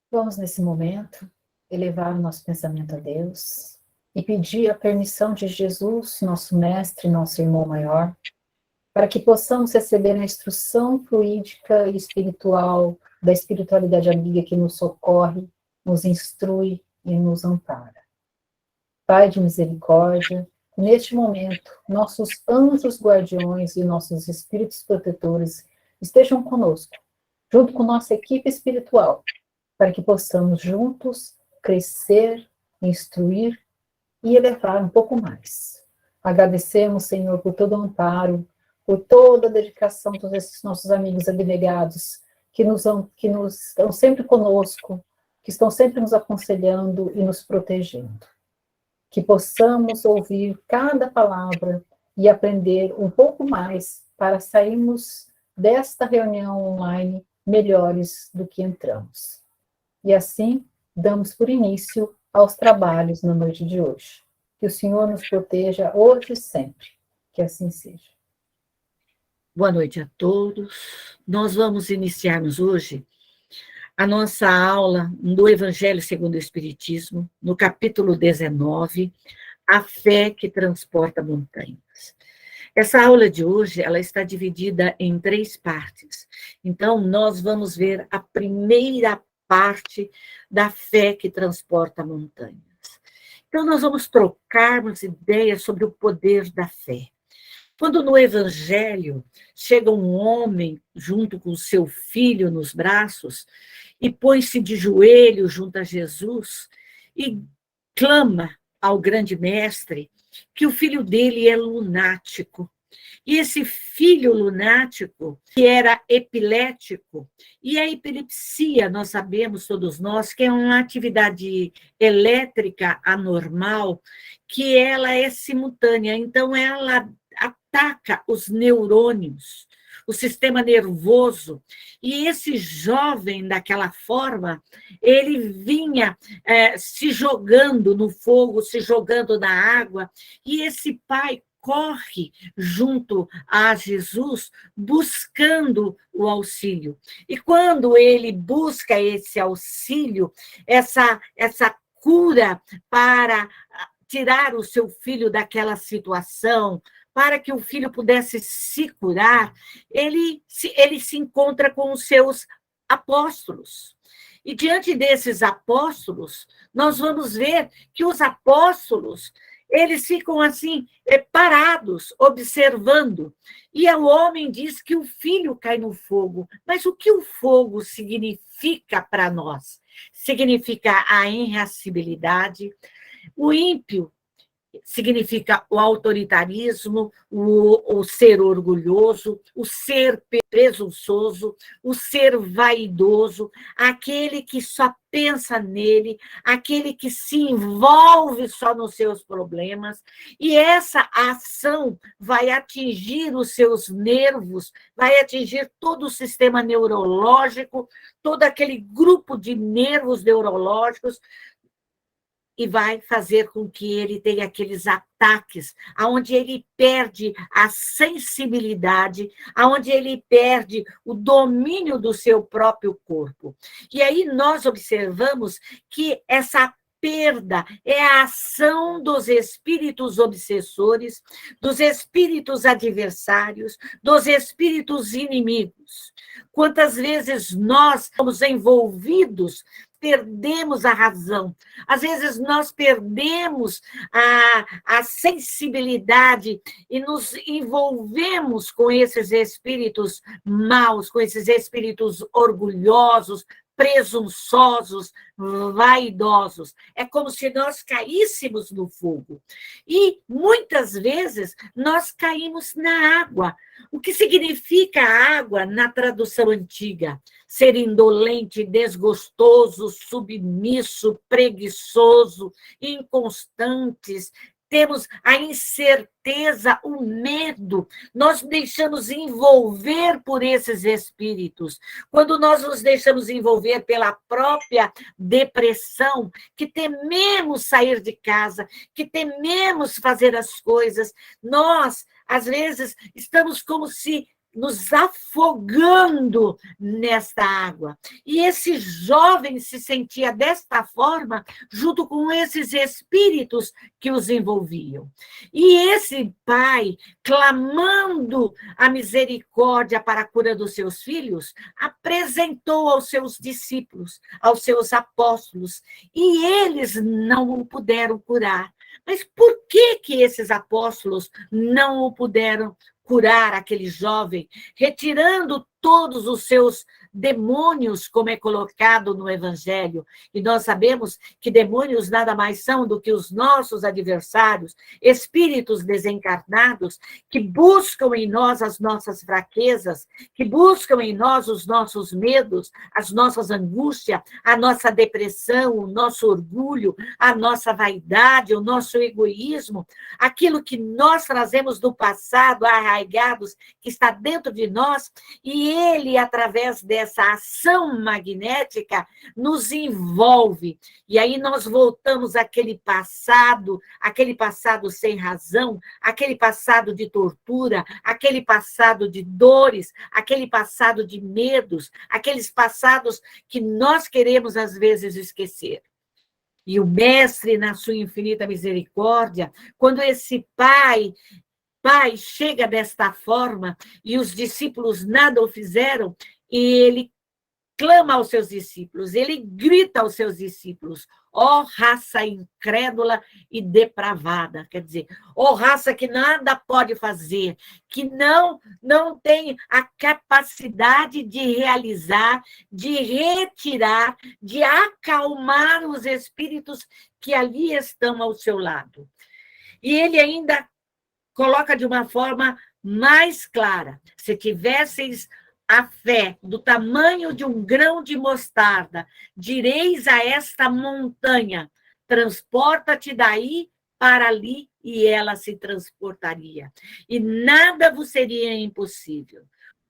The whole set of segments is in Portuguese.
Vamos, nesse momento, elevar o nosso pensamento a Deus e pedir a permissão de Jesus, nosso mestre, nosso irmão maior, para que possamos receber a instrução fluídica e espiritual da espiritualidade amiga que nos socorre, nos instrui e nos ampara. Pai de misericórdia, neste momento, nossos anjos guardiões e nossos espíritos protetores estejam conosco, junto com nossa equipe espiritual, para que possamos juntos crescer, instruir e elevar um pouco mais. Agradecemos, Senhor, por todo o amparo, por toda a dedicação de todos esses nossos amigos abnegados, que nos estão sempre conosco, que estão sempre nos aconselhando e nos protegendo. Que possamos ouvir cada palavra e aprender um pouco mais para sairmos desta reunião online melhores do que entramos. E assim, damos por início aos trabalhos na noite de hoje. Que o Senhor nos proteja hoje e sempre. Que assim seja. Boa noite a todos. Nós vamos iniciarmos hoje a nossa aula do Evangelho segundo o Espiritismo, no capítulo 19, A Fé que Transporta Montanhas. Essa aula de hoje, ela está dividida em 3 partes. Então, nós vamos ver a primeira parte da fé que transporta montanhas. Então, nós vamos trocarmos ideias sobre o poder da fé. Quando no Evangelho chega um homem junto com seu filho nos braços e põe-se de joelho junto a Jesus e clama ao grande mestre que o filho dele é lunático. E esse filho lunático, que era epilético, e a epilepsia, nós sabemos, todos nós, que é uma atividade elétrica anormal, que ela é simultânea, então ela ataca os neurônios, o sistema nervoso, e esse jovem, daquela forma, ele vinha se jogando no fogo, se jogando na água, e esse pai corre junto a Jesus buscando o auxílio. E quando ele busca esse auxílio, essa cura para tirar o seu filho daquela situação, para que o filho pudesse se curar, ele se encontra com os seus apóstolos. E diante desses apóstolos, nós vamos ver que os apóstolos, eles ficam assim, parados, observando. E o homem diz que o filho cai no fogo. Mas o que o fogo significa para nós? Significa a irascibilidade. O ímpio significa o autoritarismo, o ser orgulhoso, o ser presunçoso, o ser vaidoso, aquele que só pensa nele, aquele que se envolve só nos seus problemas, e essa ação vai atingir os seus nervos, vai atingir todo o sistema neurológico, todo aquele grupo de nervos neurológicos, e vai fazer com que ele tenha aqueles ataques, aonde ele perde a sensibilidade, aonde ele perde o domínio do seu próprio corpo. E aí nós observamos que essa perda é a ação dos espíritos obsessores, dos espíritos adversários, dos espíritos inimigos. Quantas vezes nós somos envolvidos, perdemos a razão. Às vezes nós perdemos a sensibilidade e nos envolvemos com esses espíritos maus, com esses espíritos orgulhosos, presunçosos, vaidosos. É como se nós caíssemos no fogo. E muitas vezes nós caímos na água. O que significa água na tradução antiga? Ser indolente, desgostoso, submisso, preguiçoso, inconstantes. Temos a incerteza, o medo, nós deixamos envolver por esses espíritos. Quando nós nos deixamos envolver pela própria depressão, que tememos sair de casa, que tememos fazer as coisas, nós, às vezes, estamos como se nos afogando nesta água. E esse jovem se sentia desta forma, junto com esses espíritos que os envolviam. E esse pai, clamando a misericórdia para a cura dos seus filhos, apresentou aos seus discípulos, aos seus apóstolos, e eles não o puderam curar. Mas por que esses apóstolos não o puderam curar, aquele jovem, retirando todos os seus demônios, como é colocado no Evangelho? E nós sabemos que demônios nada mais são do que os nossos adversários, espíritos desencarnados, que buscam em nós as nossas fraquezas, que buscam em nós os nossos medos, as nossas angústias, a nossa depressão, o nosso orgulho, a nossa vaidade, o nosso egoísmo, aquilo que nós trazemos do passado, arraigados, que está dentro de nós, e ele, através dessa ação magnética, nos envolve. E aí nós voltamos àquele passado sem razão, aquele passado de tortura, aquele passado de dores, aquele passado de medos, aqueles passados que nós queremos, às vezes, esquecer. E o Mestre, na sua infinita misericórdia, quando esse pai chega desta forma e os discípulos nada o fizeram, e ele clama aos seus discípulos, ele grita aos seus discípulos: ó raça incrédula e depravada, quer dizer, ó raça que nada pode fazer, que não tem a capacidade de realizar, de retirar, de acalmar os espíritos que ali estão ao seu lado. E ele ainda coloca de uma forma mais clara: se tivesseis a fé do tamanho de um grão de mostarda, direis a esta montanha: transporta-te daí para ali, e ela se transportaria. E nada vos seria impossível.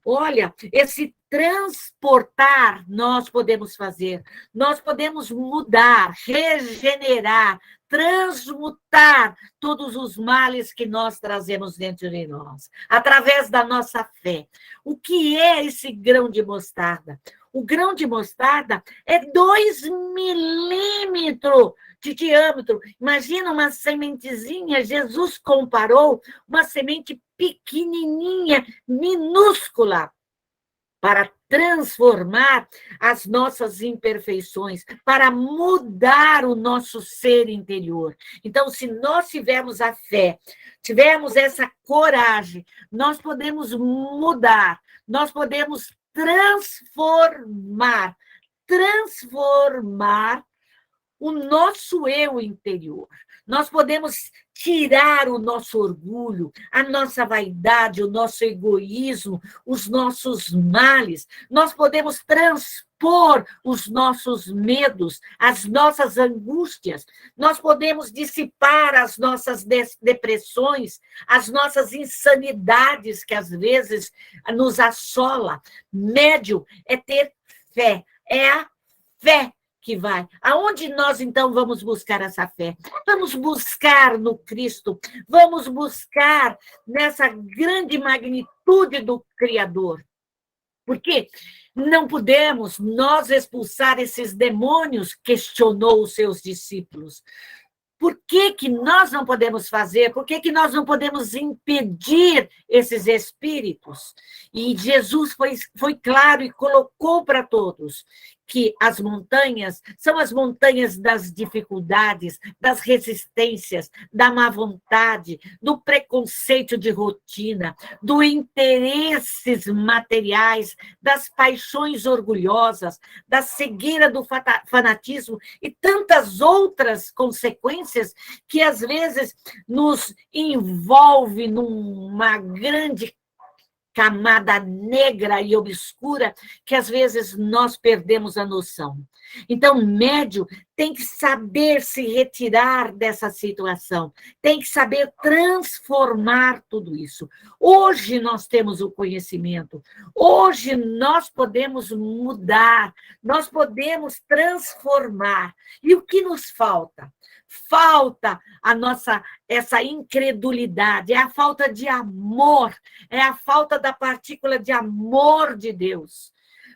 Olha, esse transportar nós podemos fazer, nós podemos mudar, regenerar, transmutar todos os males que nós trazemos dentro de nós, através da nossa fé. O que é esse grão de mostarda? O grão de mostarda é 2 milímetros de diâmetro. Imagina uma sementezinha, Jesus comparou uma semente pequenininha, minúscula, para transformar as nossas imperfeições, para mudar o nosso ser interior. Então, se nós tivermos a fé, tivermos essa coragem, nós podemos mudar, nós podemos transformar o nosso eu interior. Nós podemos tirar o nosso orgulho, a nossa vaidade, o nosso egoísmo, os nossos males. Nós podemos transpor os nossos medos, as nossas angústias. Nós podemos dissipar as nossas depressões, as nossas insanidades que às vezes nos assola. Médium é ter fé, é a fé que vai. Aonde nós, então, vamos buscar essa fé? Vamos buscar no Cristo, vamos buscar nessa grande magnitude do Criador. Porque não podemos nós expulsar esses demônios, questionou os seus discípulos. Por que nós não podemos fazer? Por que nós não podemos impedir esses espíritos? E Jesus foi claro e colocou para todos que as montanhas são as montanhas das dificuldades, das resistências, da má vontade, do preconceito de rotina, do interesses materiais, das paixões orgulhosas, da cegueira do fanatismo e tantas outras consequências que às vezes nos envolve numa grande camada negra e obscura que às vezes nós perdemos a noção. Então, médium tem que saber se retirar dessa situação, tem que saber transformar tudo isso. Hoje nós temos o conhecimento, hoje nós podemos mudar, nós podemos transformar. E o que nos falta? Falta essa incredulidade, é a falta de amor, é a falta da partícula de amor de Deus.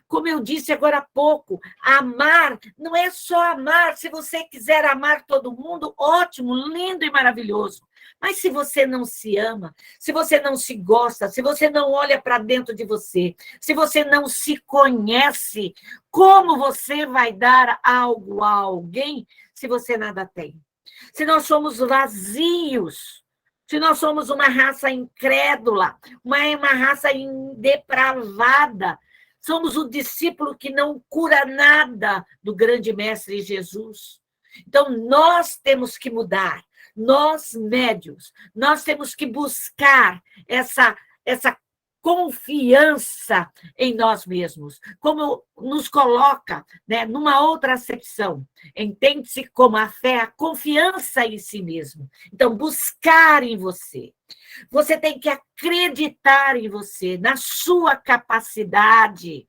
Como eu disse agora há pouco, amar não é só amar. Se você quiser amar todo mundo, ótimo, lindo e maravilhoso. Mas se você não se ama, se você não se gosta, se você não olha para dentro de você, se você não se conhece, como você vai dar algo a alguém se você nada tem? Se nós somos vazios, se nós somos uma raça incrédula, uma raça depravada, somos o discípulo que não cura nada do grande mestre Jesus. Então, nós temos que mudar, nós médios, nós temos que buscar essa confiança em nós mesmos, como nos coloca, né, numa outra acepção. Entende-se como a fé, a confiança em si mesmo. Então, buscar em você. Você tem que acreditar em você, na sua capacidade,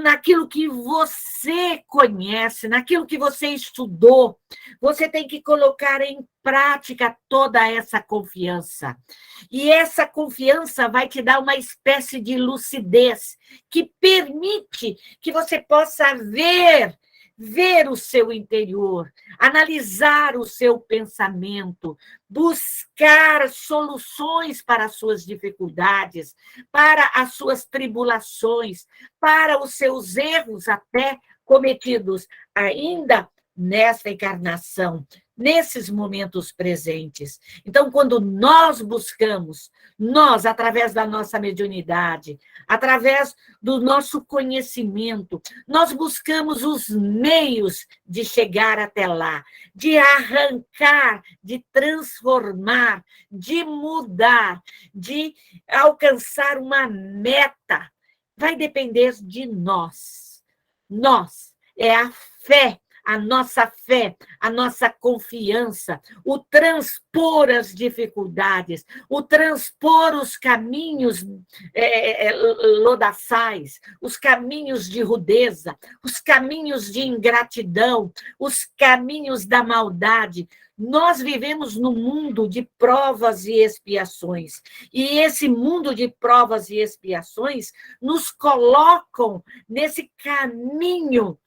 naquilo que você conhece, naquilo que você estudou. Você tem que colocar em prática toda essa confiança. E essa confiança vai te dar uma espécie de lucidez que permite que você possa ver o seu interior, analisar o seu pensamento, buscar soluções para as suas dificuldades, para as suas tribulações, para os seus erros até cometidos ainda nesta encarnação, nesses momentos presentes. Então, quando nós buscamos, nós, através da nossa mediunidade, através do nosso conhecimento, nós buscamos os meios de chegar até lá, de arrancar, de transformar, de mudar, de alcançar uma meta. Vai depender de nós. Nós, é a nossa fé, a nossa confiança, o transpor as dificuldades, o transpor os caminhos lodaçais, os caminhos de rudeza, os caminhos de ingratidão, os caminhos da maldade. Nós vivemos num mundo de provas e expiações, e esse mundo de provas e expiações nos colocam nesse caminho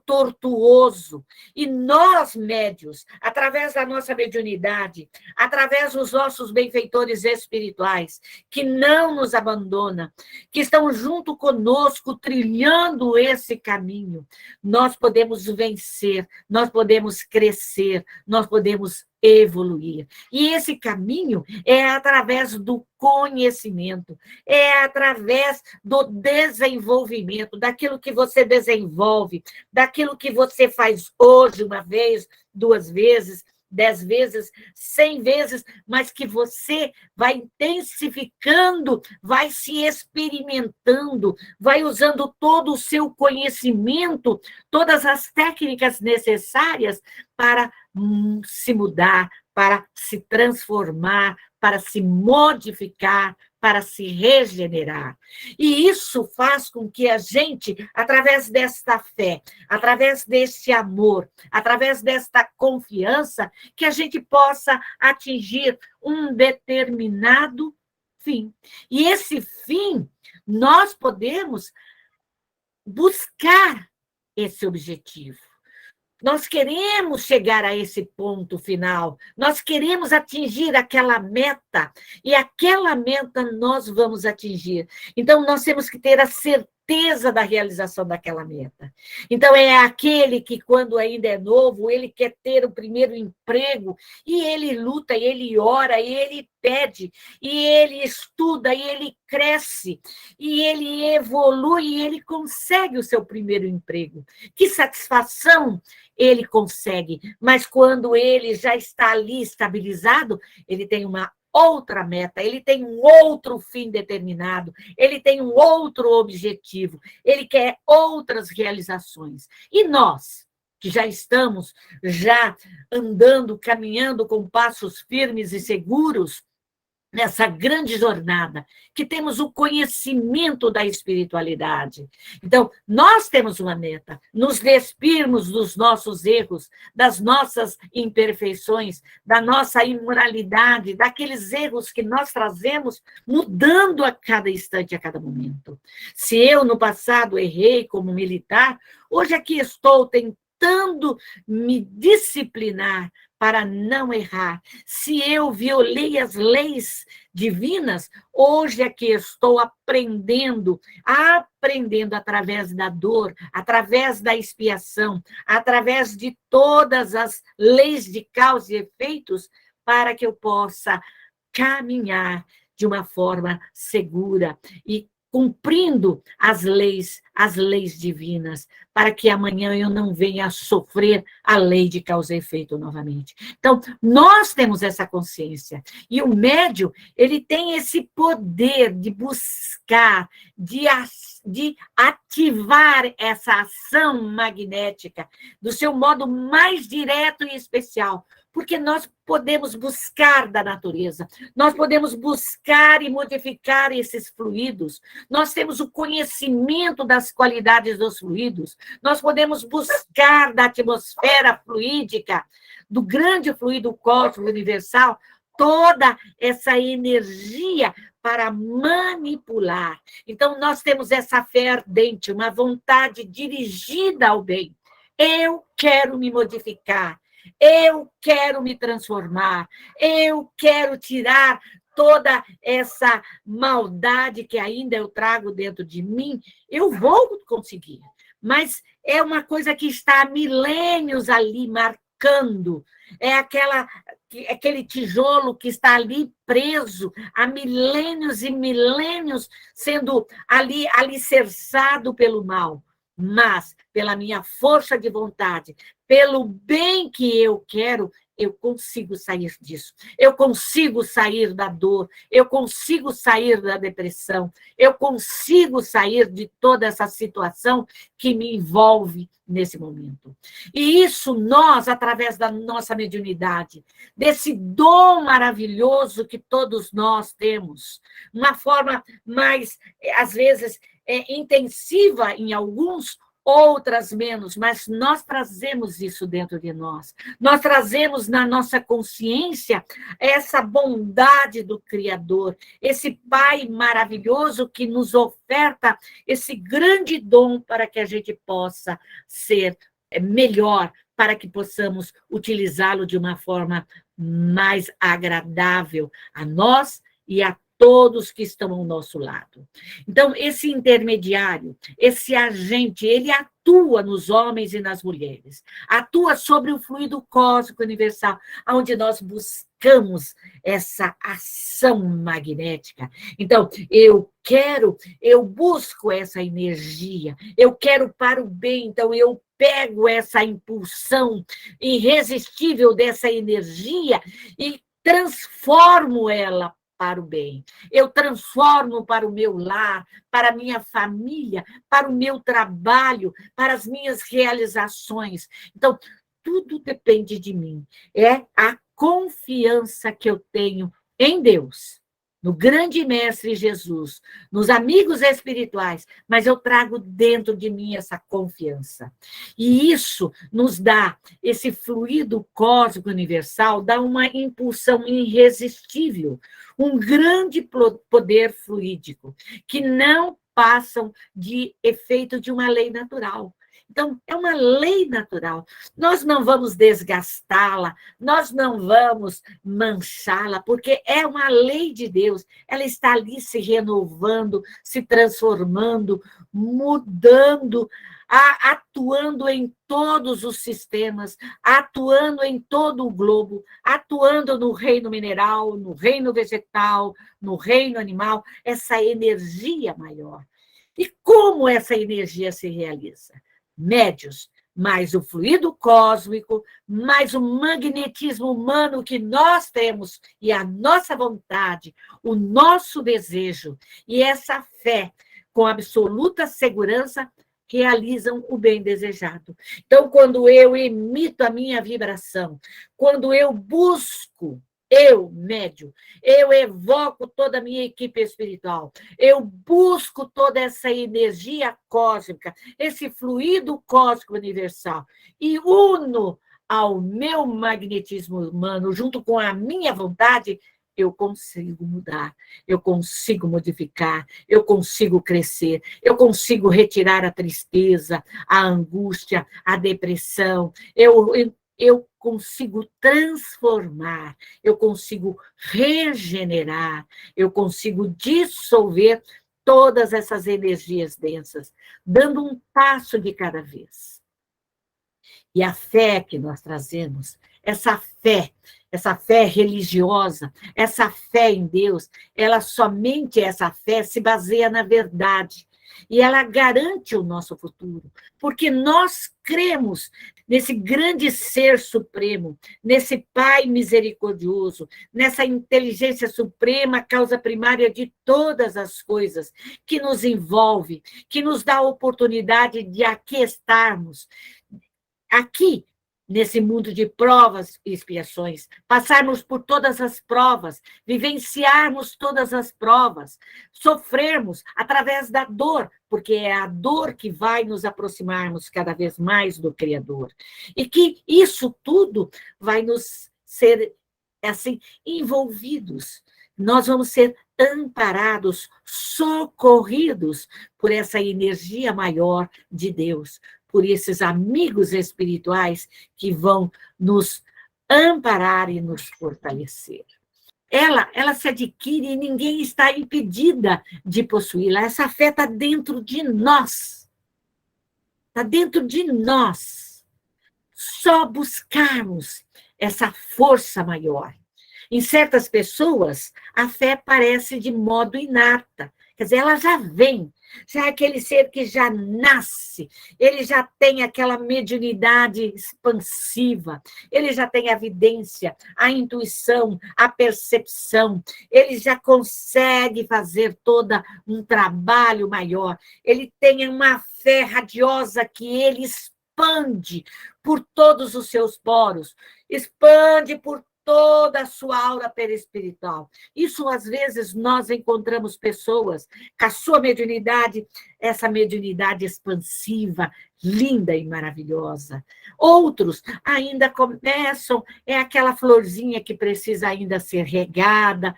tortuoso. E nós, médios, através da nossa mediunidade, através dos nossos benfeitores espirituais, que não nos abandonam, que estão junto conosco, trilhando esse caminho, nós podemos vencer, nós podemos crescer, nós podemos evoluir. E esse caminho é através do conhecimento, é através do desenvolvimento, daquilo que você desenvolve, daquilo que você faz hoje, uma vez, 2 vezes, 10 vezes, 100 vezes, mas que você vai intensificando, vai se experimentando, vai usando todo o seu conhecimento, todas as técnicas necessárias para se mudar, para se transformar, para se modificar, para se regenerar. E isso faz com que a gente, através desta fé, através deste amor, através desta confiança, que a gente possa atingir um determinado fim. E esse fim, nós podemos buscar esse objetivo. Nós queremos chegar a esse ponto final, nós queremos atingir aquela meta, e aquela meta nós vamos atingir. Então, nós temos que ter a certeza da realização daquela meta. Então, é aquele que, quando ainda é novo, ele quer ter o primeiro emprego, e ele luta, e ele ora, e ele pede, e ele estuda, e ele cresce, e ele evolui, e ele consegue o seu primeiro emprego. Que satisfação ele consegue, mas quando ele já está ali estabilizado, ele tem uma outra meta, ele tem um outro fim determinado, ele tem um outro objetivo, ele quer outras realizações. E nós que já estamos já andando, caminhando com passos firmes e seguros nessa grande jornada, que temos o conhecimento da espiritualidade. Então, nós temos uma meta, nos despirmos dos nossos erros, das nossas imperfeições, da nossa imoralidade, daqueles erros que nós trazemos, mudando a cada instante, a cada momento. Se eu, no passado, errei como militar, hoje aqui estou tentando me disciplinar para não errar. Se eu violei as leis divinas, hoje é que estou aprendendo através da dor, através da expiação, através de todas as leis de causa e efeitos, para que eu possa caminhar de uma forma segura e cumprindo as leis divinas, para que amanhã eu não venha a sofrer a lei de causa e efeito novamente. Então, nós temos essa consciência, e o médium, ele tem esse poder de buscar, de ativar essa ação magnética do seu modo mais direto e especial, porque nós podemos buscar da natureza, nós podemos buscar e modificar esses fluidos, nós temos o conhecimento das qualidades dos fluidos, nós podemos buscar da atmosfera fluídica, do grande fluido cósmico universal, toda essa energia para manipular. Então, nós temos essa fé ardente, uma vontade dirigida ao bem. Eu quero me modificar, eu quero me transformar, eu quero tirar toda essa maldade que ainda eu trago dentro de mim, eu vou conseguir. Mas é uma coisa que está há milênios ali marcando, é aquele tijolo que está ali preso há milênios e milênios, sendo ali alicerçado pelo mal. Mas, pela minha força de vontade, pelo bem que eu quero, eu consigo sair disso. Eu consigo sair da dor, eu consigo sair da depressão, eu consigo sair de toda essa situação que me envolve nesse momento. E isso nós, através da nossa mediunidade, desse dom maravilhoso que todos nós temos, uma forma mais, às vezes, intensiva em alguns, outras menos, mas nós trazemos isso dentro de nós. Nós trazemos na nossa consciência essa bondade do Criador, esse Pai maravilhoso que nos oferta esse grande dom para que a gente possa ser melhor, para que possamos utilizá-lo de uma forma mais agradável a nós e a todos que estão ao nosso lado. Então, esse intermediário, esse agente, ele atua nos homens e nas mulheres, atua sobre o fluido cósmico universal, onde nós buscamos essa ação magnética. Então, eu busco essa energia, eu quero para o bem, então eu pego essa impulsão irresistível dessa energia e transformo ela para o bem. Eu transformo para o meu lar, para a minha família, para o meu trabalho, para as minhas realizações. Então, tudo depende de mim. É a confiança que eu tenho em Deus, no grande mestre Jesus, nos amigos espirituais, mas eu trago dentro de mim essa confiança. E isso nos dá, esse fluido cósmico universal, dá uma impulsão irresistível, um grande poder fluídico, que não passam de efeito de uma lei natural. Então, é uma lei natural. Nós não vamos desgastá-la, nós não vamos manchá-la, porque é uma lei de Deus. Ela está ali se renovando, se transformando, mudando, atuando em todos os sistemas, atuando em todo o globo, atuando no reino mineral, no reino vegetal, no reino animal, essa energia maior. E como essa energia se realiza? Médios, mais o fluido cósmico, mais o magnetismo humano que nós temos e a nossa vontade, o nosso desejo e essa fé com absoluta segurança realizam o bem desejado. Então, quando eu emito a minha vibração, quando eu busco, eu, médium, eu evoco toda a minha equipe espiritual, eu busco toda essa energia cósmica, esse fluido cósmico universal, e uno ao meu magnetismo humano, junto com a minha vontade, eu consigo mudar, eu consigo modificar, eu consigo crescer, eu consigo retirar a tristeza, a angústia, a depressão, eu consigo transformar, eu consigo regenerar, eu consigo dissolver todas essas energias densas, dando um passo de cada vez. E a fé que nós trazemos, essa fé religiosa, essa fé em Deus, essa fé se baseia na verdade. E ela garante o nosso futuro, porque nós cremos nesse grande ser supremo, nesse Pai misericordioso, nessa inteligência suprema, causa primária de todas as coisas, que nos envolve, que nos dá a oportunidade de aqui estarmos, aqui, nesse mundo de provas e expiações, passarmos por todas as provas, vivenciarmos todas as provas, sofrermos através da dor, porque é a dor que vai nos aproximarmos cada vez mais do Criador. E que isso tudo vai nos ser, assim, envolvidos. Nós vamos ser amparados, socorridos por essa energia maior de Deus, por esses amigos espirituais que vão nos amparar e nos fortalecer. Ela se adquire e ninguém está impedida de possuí-la. Essa fé está dentro de nós. Está dentro de nós. Só buscarmos essa força maior. Em certas pessoas, a fé parece de modo inata. Quer dizer, ela já vem. Já é aquele ser que já nasce, ele já tem aquela mediunidade expansiva, ele já tem a vidência, a intuição, a percepção, ele já consegue fazer todo um trabalho maior, ele tem uma fé radiosa que ele expande por todos os seus poros, expande por toda a sua aura perispiritual. Isso, às vezes, nós encontramos pessoas com a sua mediunidade, essa mediunidade expansiva, linda e maravilhosa. Outros ainda começam, é aquela florzinha que precisa ainda ser regada,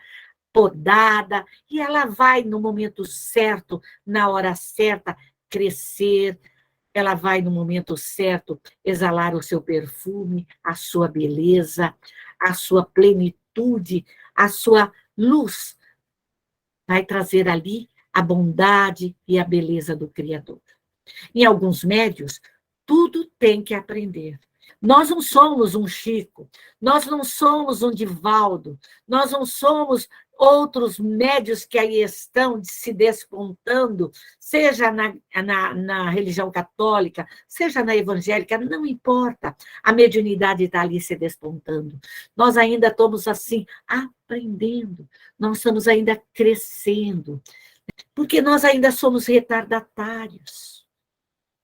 podada, e ela vai, no momento certo, na hora certa, crescer. Ela vai, no momento certo, exalar o seu perfume, a sua beleza, a sua plenitude, a sua luz. Vai trazer ali a bondade e a beleza do Criador. Em alguns médios, tudo tem que aprender. Nós não somos um Chico, nós não somos um Divaldo, nós não somos outros médios que aí estão se despontando, seja na religião católica, seja na evangélica, não importa. A mediunidade está ali se despontando. Nós ainda estamos assim, aprendendo, nós estamos ainda crescendo, porque nós ainda somos retardatários.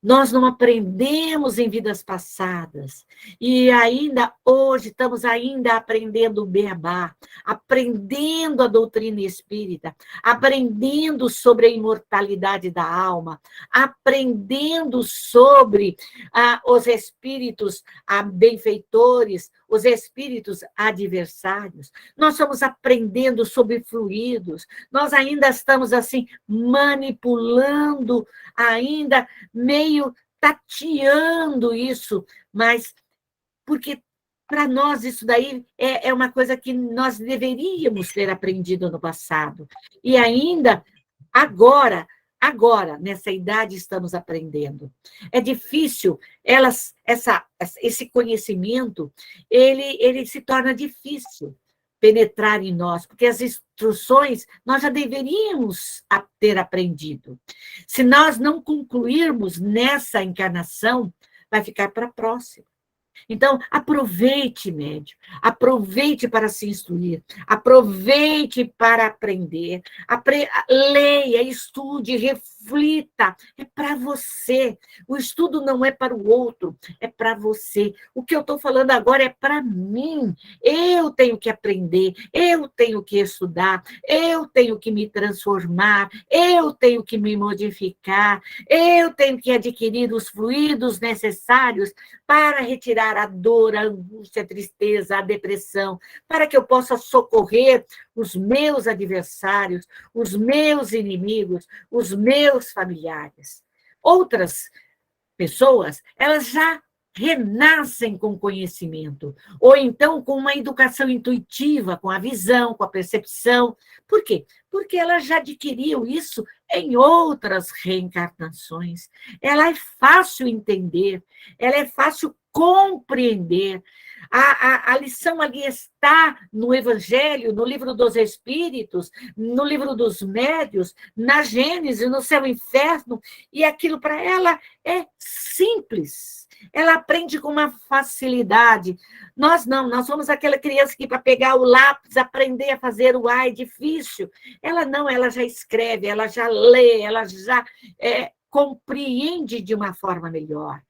Nós não aprendemos em vidas passadas. E ainda hoje estamos ainda aprendendo o beabá, aprendendo a doutrina espírita, aprendendo sobre a imortalidade da alma, aprendendo sobre os espíritos benfeitores, os espíritos adversários. Nós estamos aprendendo sobre fluidos. Nós ainda estamos assim manipulando, ainda meio tateando isso, mas porque para nós isso daí é uma coisa que nós deveríamos ter aprendido no passado. E ainda agora, nessa idade, estamos aprendendo. É difícil, esse conhecimento, ele se torna difícil penetrar em nós, porque as instruções nós já deveríamos ter aprendido. Se nós não concluirmos nessa encarnação, vai ficar para a próxima. Então, aproveite, médium, aproveite para se instruir, aproveite para aprender, leia, estude, reflita, é para você. O estudo não é para o outro, é para você. O que eu estou falando agora é para mim. Eu tenho que aprender, eu tenho que estudar, eu tenho que me transformar, eu tenho que me modificar, eu tenho que adquirir os fluidos necessários para retirar a dor, a angústia, a tristeza, a depressão, para que eu possa socorrer os meus adversários, os meus inimigos, os meus familiares. Outras pessoas, elas já renascem com conhecimento, ou então com uma educação intuitiva, com a visão, com a percepção. Por quê? Porque ela já adquiriu isso em outras reencarnações. Ela é fácil entender, ela é fácil compreender. A lição ali está no Evangelho, no livro dos Espíritos, no livro dos Médios, na Gênese, no Céu e Inferno, e aquilo para ela é simples. Ela aprende com uma facilidade. Nós não, nós somos aquela criança que, para pegar o lápis, aprender a fazer o A é difícil. Ela não, ela já escreve, ela já lê, ela já compreende de uma forma melhor.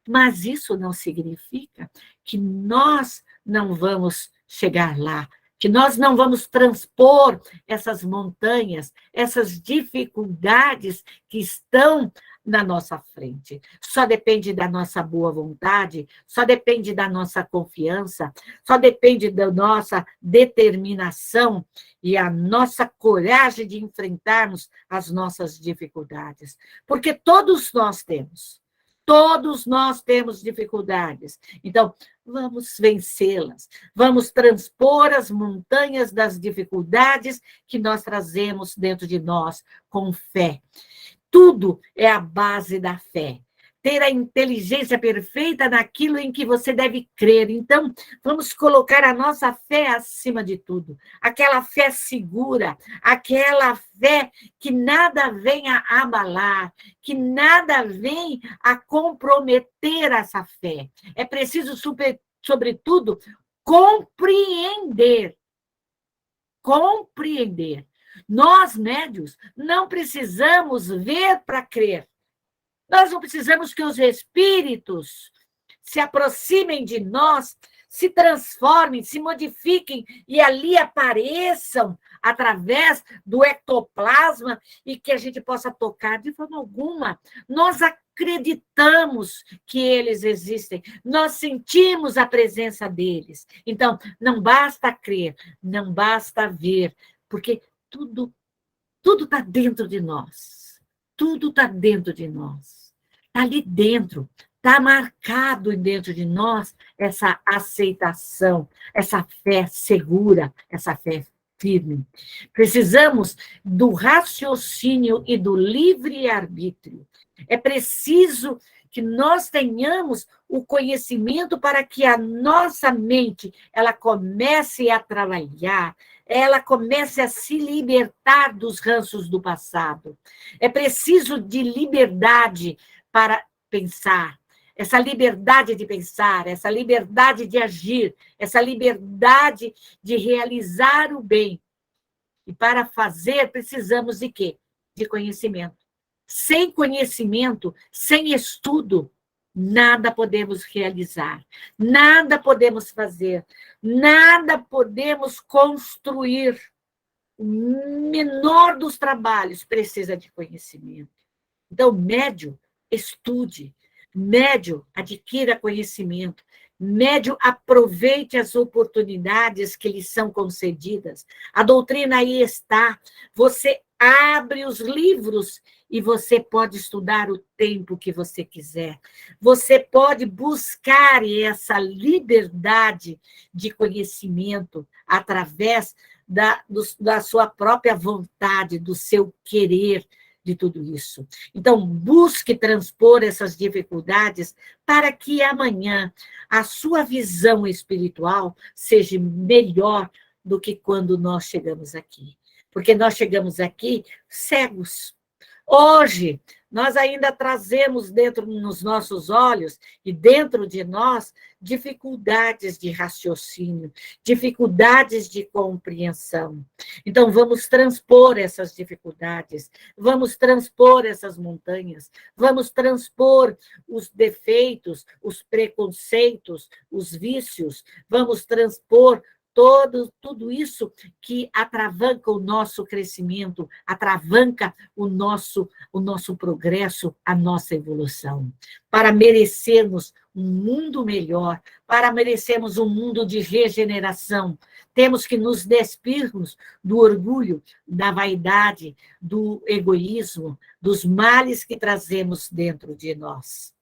Mas isso não significa que nós não vamos chegar lá, que nós não vamos transpor essas montanhas, essas dificuldades que estão na nossa frente. Só depende da nossa boa vontade, só depende da nossa confiança, só depende da nossa determinação e a nossa coragem de enfrentarmos as nossas dificuldades. Porque todos nós temos. Todos nós temos dificuldades. Então, vamos vencê-las. Vamos transpor as montanhas das dificuldades que nós trazemos dentro de nós com fé. Tudo é a base da fé. Ter a inteligência perfeita naquilo em que você deve crer. Então, vamos colocar a nossa fé acima de tudo. Aquela fé segura, aquela fé que nada venha a abalar, que nada venha a comprometer essa fé. É preciso, sobretudo, compreender. Compreender. Nós, médios, não precisamos ver para crer. Nós não precisamos que os espíritos se aproximem de nós, se transformem, se modifiquem e ali apareçam através do ectoplasma e que a gente possa tocar de forma alguma. Nós acreditamos que eles existem, nós sentimos a presença deles. Então, não basta crer, não basta ver, porque tudo está dentro de nós. Tudo está dentro de nós. Está ali dentro. Está marcado dentro de nós essa aceitação, essa fé segura, essa fé firme. Precisamos do raciocínio e do livre-arbítrio. É preciso que nós tenhamos o conhecimento para que a nossa mente ela comece a trabalhar, ela comece a se libertar dos ranços do passado. É preciso de liberdade para pensar, essa liberdade de pensar, essa liberdade de agir, essa liberdade de realizar o bem. E para fazer, precisamos de quê? De conhecimento. Sem conhecimento, sem estudo, nada podemos realizar, nada podemos fazer, nada podemos construir. O menor dos trabalhos precisa de conhecimento. Então, médio, estude. Médio, adquira conhecimento. Médio, aproveite as oportunidades que lhe são concedidas. A doutrina aí está. Você abre os livros e você pode estudar o tempo que você quiser. Você pode buscar essa liberdade de conhecimento através da sua própria vontade, do seu querer, de tudo isso. Então, busque transpor essas dificuldades para que amanhã a sua visão espiritual seja melhor do que quando nós chegamos aqui. Porque nós chegamos aqui cegos. Hoje, nós ainda trazemos dentro nos nossos olhos e dentro de nós dificuldades de raciocínio, dificuldades de compreensão. Então, vamos transpor essas dificuldades, vamos transpor essas montanhas, vamos transpor os defeitos, os preconceitos, os vícios, vamos transpor tudo isso que atravanca o nosso crescimento, atravanca o nosso progresso, a nossa evolução. Para merecermos um mundo melhor, para merecermos um mundo de regeneração, temos que nos despirmos do orgulho, da vaidade, do egoísmo, dos males que trazemos dentro de nós.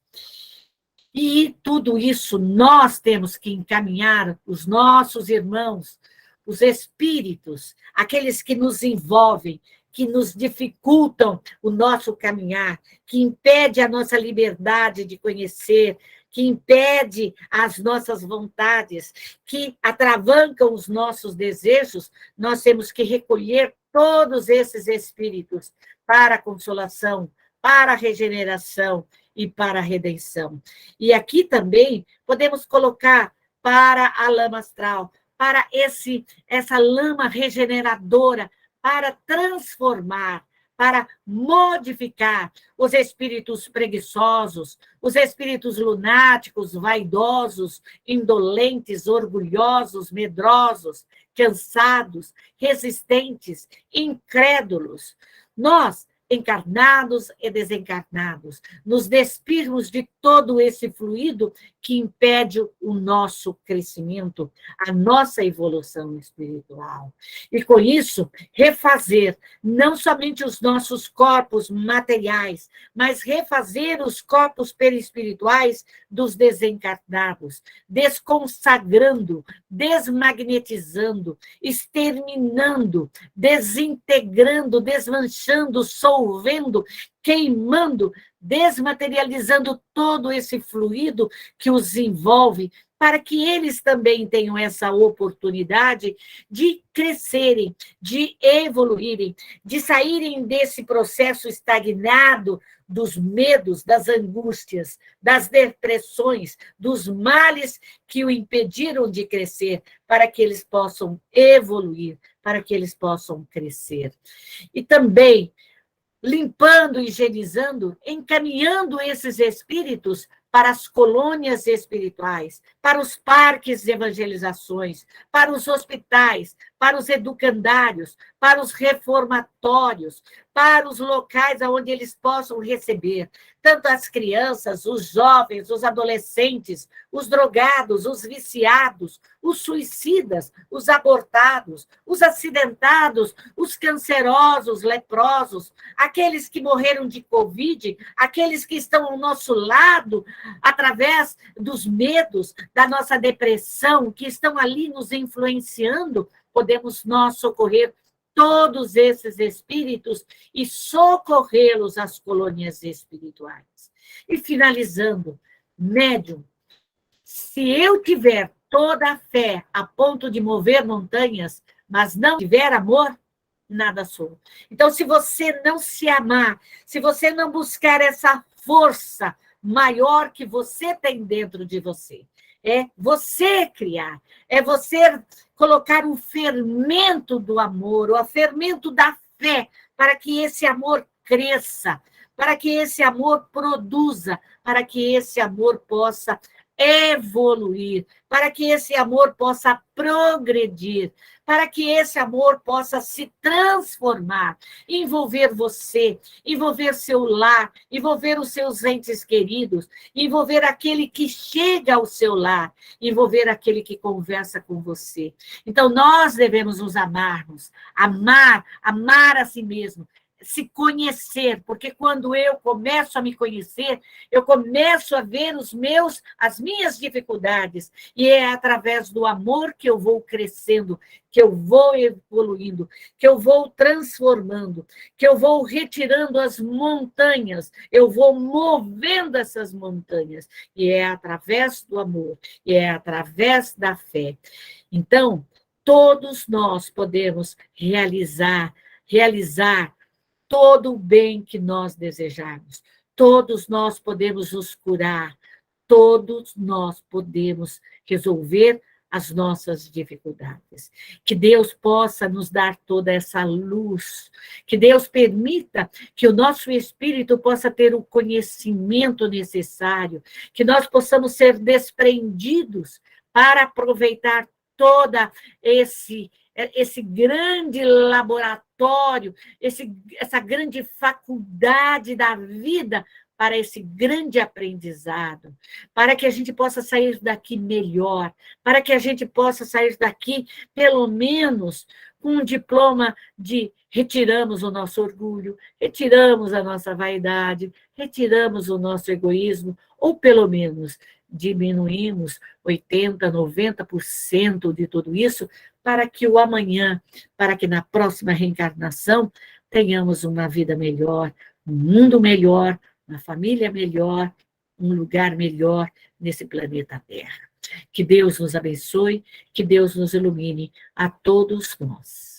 E tudo isso nós temos que encaminhar os nossos irmãos, os espíritos, aqueles que nos envolvem, que nos dificultam o nosso caminhar, que impede a nossa liberdade de conhecer, que impede as nossas vontades, que atravancam os nossos desejos, nós temos que recolher todos esses espíritos para a consolação, para a regeneração e para a redenção. E aqui também podemos colocar para a lama astral, para essa lama regeneradora, para transformar, para modificar os espíritos preguiçosos, os espíritos lunáticos, vaidosos, indolentes, orgulhosos, medrosos, cansados, resistentes, incrédulos. Nós, encarnados e desencarnados, nos despirmos de todo esse fluido que impede o nosso crescimento, a nossa evolução espiritual. E com isso, refazer não somente os nossos corpos materiais, mas refazer os corpos perispirituais dos desencarnados, desconsagrando, desmagnetizando, exterminando, desintegrando, desmanchando, solvendo, queimando, desmaterializando todo esse fluido que os envolve, para que eles também tenham essa oportunidade de crescerem, de evoluírem, de saírem desse processo estagnado dos medos, das angústias, das depressões, dos males que o impediram de crescer, para que eles possam evoluir, para que eles possam crescer. E também limpando, higienizando, encaminhando esses espíritos para as colônias espirituais, para os parques de evangelizações, para os hospitais, para os educandários, para os reformatórios, para os locais onde eles possam receber tanto as crianças, os jovens, os adolescentes, os drogados, os viciados, os suicidas, os abortados, os acidentados, os cancerosos, leprosos, aqueles que morreram de Covid, aqueles que estão ao nosso lado através dos medos, da nossa depressão, que estão ali nos influenciando, podemos nós socorrer todos esses espíritos e socorrê-los às colônias espirituais. E finalizando, médium, se eu tiver toda a fé a ponto de mover montanhas, mas não tiver amor, nada sou. Então, se você não se amar, se você não buscar essa força maior que você tem dentro de você, é você criar, é você colocar o fermento do amor, o fermento da fé, para que esse amor cresça, para que esse amor produza, para que esse amor possa evoluir, para que esse amor possa progredir, para que esse amor possa se transformar, envolver você, envolver seu lar, envolver os seus entes queridos, envolver aquele que chega ao seu lar, envolver aquele que conversa com você. Então, nós devemos nos amarmos, amar a si mesmo, se conhecer, porque quando eu começo a me conhecer, eu começo a ver as minhas dificuldades, e é através do amor que eu vou crescendo, que eu vou evoluindo, que eu vou transformando, que eu vou retirando as montanhas, eu vou movendo essas montanhas, e é através do amor, e é através da fé. Então, todos nós podemos realizar todo o bem que nós desejarmos. Todos nós podemos nos curar, todos nós podemos resolver as nossas dificuldades. Que Deus possa nos dar toda essa luz, que Deus permita que o nosso espírito possa ter o conhecimento necessário, que nós possamos ser desprendidos para aproveitar toda esse grande laboratório, essa grande faculdade da vida para esse grande aprendizado, para que a gente possa sair daqui melhor, para que a gente possa sair daqui, pelo menos, com um diploma de retiramos o nosso orgulho, retiramos a nossa vaidade, retiramos o nosso egoísmo, ou pelo menos diminuímos 80%, 90% de tudo isso, para que o amanhã, para que na próxima reencarnação tenhamos uma vida melhor, um mundo melhor, uma família melhor, um lugar melhor nesse planeta Terra. Que Deus nos abençoe, que Deus nos ilumine a todos nós.